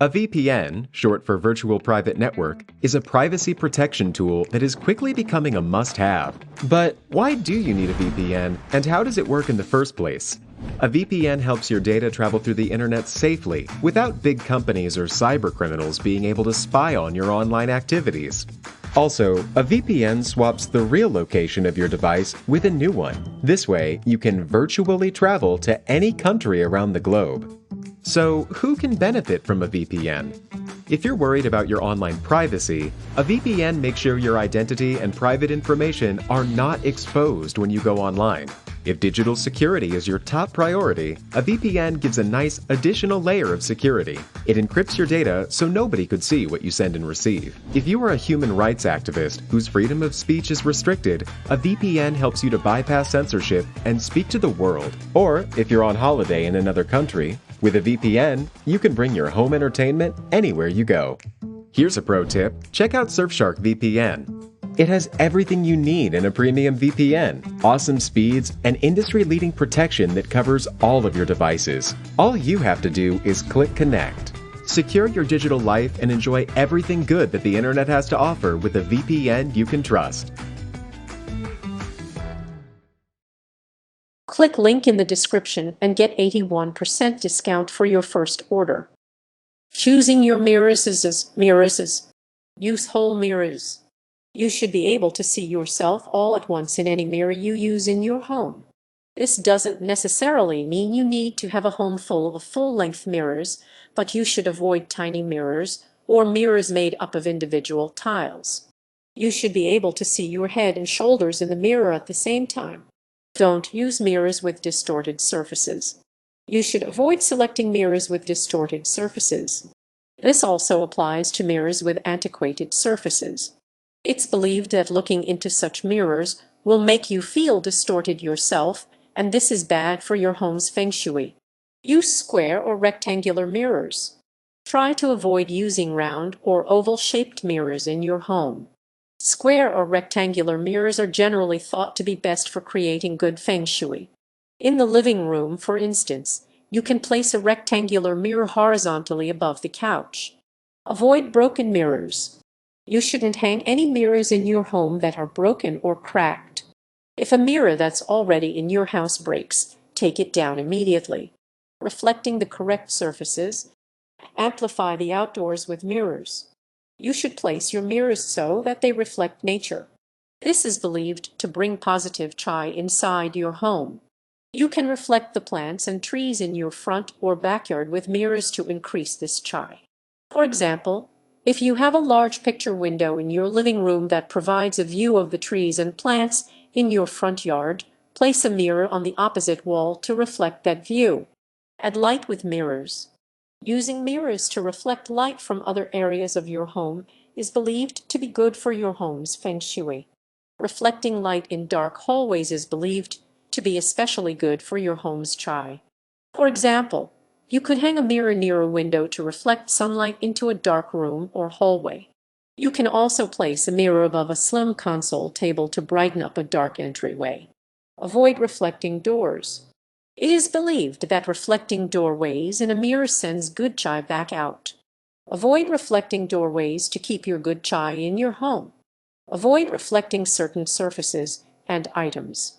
A VPN, short for Virtual Private Network, is a privacy protection tool that is quickly becoming a must-have. But why do you need a VPN, and how does it work in the first place? A VPN helps your data travel through the internet safely, without big companies or cybercriminals being able to spy on your online activities. Also, a VPN swaps the real location of your device with a new one. This way, you can virtually travel to any country around the globe. So, who can benefit from a VPN? If you're worried about your online privacy, a VPN makes sure your identity and private information are not exposed when you go online. If digital security is your top priority, a VPN gives a nice additional layer of security. It encrypts your data so nobody could see what you send and receive. If you are a human rights activist whose freedom of speech is restricted, a VPN helps you to bypass censorship and speak to the world. Or, if you're on holiday in another country, with a VPN, you can bring your home entertainment anywhere you go. Here's a pro tip: check out Surfshark VPN. It has everything you need in a premium VPN, awesome speeds, and industry-leading protection that covers all of your devices. All you have to do is click connect. Secure your digital life and enjoy everything good that the internet has to offer with a VPN you can trust. Click link in the description and get 81% discount for your first order. Choosing your mirrors. Use whole mirrors. You should be able to see yourself all at once in any mirror you use in your home. This doesn't necessarily mean you need to have a home full of full-length mirrors, but you should avoid tiny mirrors or mirrors made up of individual tiles. You should be able to see your head and shoulders in the mirror at the same time. Don't use mirrors with distorted surfaces. You should avoid selecting mirrors with distorted surfaces. This also applies to mirrors with antiquated surfaces. It's believed that looking into such mirrors will make you feel distorted yourself, and this is bad for your home's Feng Shui. Use square or rectangular mirrors. Try to avoid using round or oval-shaped mirrors in your home. Square or rectangular mirrors are generally thought to be best for creating good Feng Shui. In the living room, for instance, you can place a rectangular mirror horizontally above the couch. Avoid broken mirrors. You shouldn't hang any mirrors in your home that are broken or cracked. If a mirror that's already in your house breaks, take it down immediately. Reflecting the correct surfaces. Amplify the outdoors with mirrors. You should place your mirrors so that they reflect nature. This is believed to bring positive chi inside your home. You can reflect the plants and trees in your front or backyard with mirrors to increase this chi. For example, if you have a large picture window in your living room that provides a view of the trees and plants in your front yard, place a mirror on the opposite wall to reflect that view. Add light with mirrors. Using mirrors to reflect light from other areas of your home is believed to be good for your home's Feng Shui. Reflecting light in dark hallways is believed to be especially good for your home's chi. For example, you could hang a mirror near a window to reflect sunlight into a dark room or hallway. You can also place a mirror above a slim console table to brighten up a dark entryway. Avoid reflecting doors. It is believed that reflecting doorways in a mirror sends good chi back out. Avoid reflecting doorways to keep your good chi in your home. Avoid reflecting certain surfaces and items.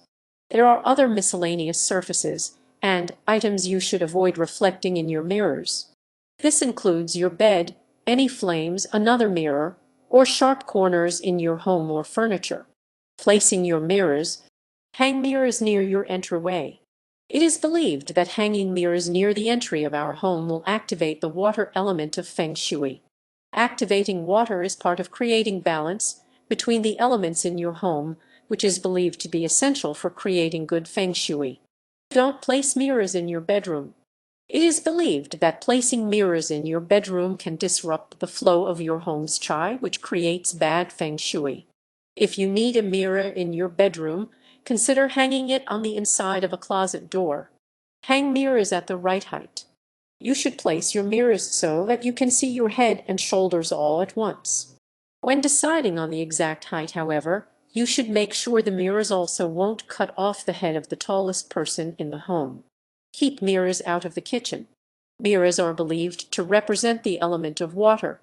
There are other miscellaneous surfaces and items you should avoid reflecting in your mirrors. This includes your bed, any flames, another mirror, or sharp corners in your home or furniture. Placing your mirrors. Hang mirrors near your entryway. It is believed that hanging mirrors near the entry of our home will activate the water element of Feng Shui. Activating water is part of creating balance between the elements in your home, which is believed to be essential for creating good Feng Shui. Don't place mirrors in your bedroom. It is believed that placing mirrors in your bedroom can disrupt the flow of your home's chi, which creates bad Feng Shui. If you need a mirror in your bedroom, consider hanging it on the inside of a closet door. Hang mirrors at the right height. You should place your mirrors so that you can see your head and shoulders all at once. When deciding on the exact height, however, you should make sure the mirrors also won't cut off the head of the tallest person in the home. Keep mirrors out of the kitchen. Mirrors are believed to represent the element of water.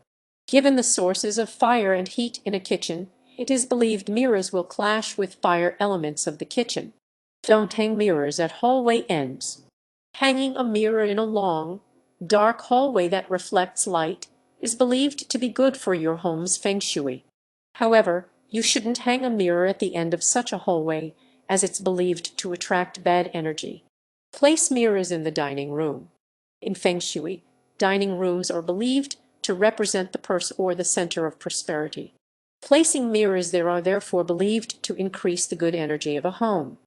Given the sources of fire and heat in a kitchen, it is believed mirrors will clash with fire elements of the kitchen. Don't hang mirrors at hallway ends. Hanging a mirror in a long, dark hallway that reflects light is believed to be good for your home's feng shui. However, you shouldn't hang a mirror at the end of such a hallway, as it's believed to attract bad energy. Place mirrors in the dining room. In feng shui, dining rooms are believed to represent the purse or the center of prosperity. Placing mirrors there are therefore believed to increase the good energy of a home.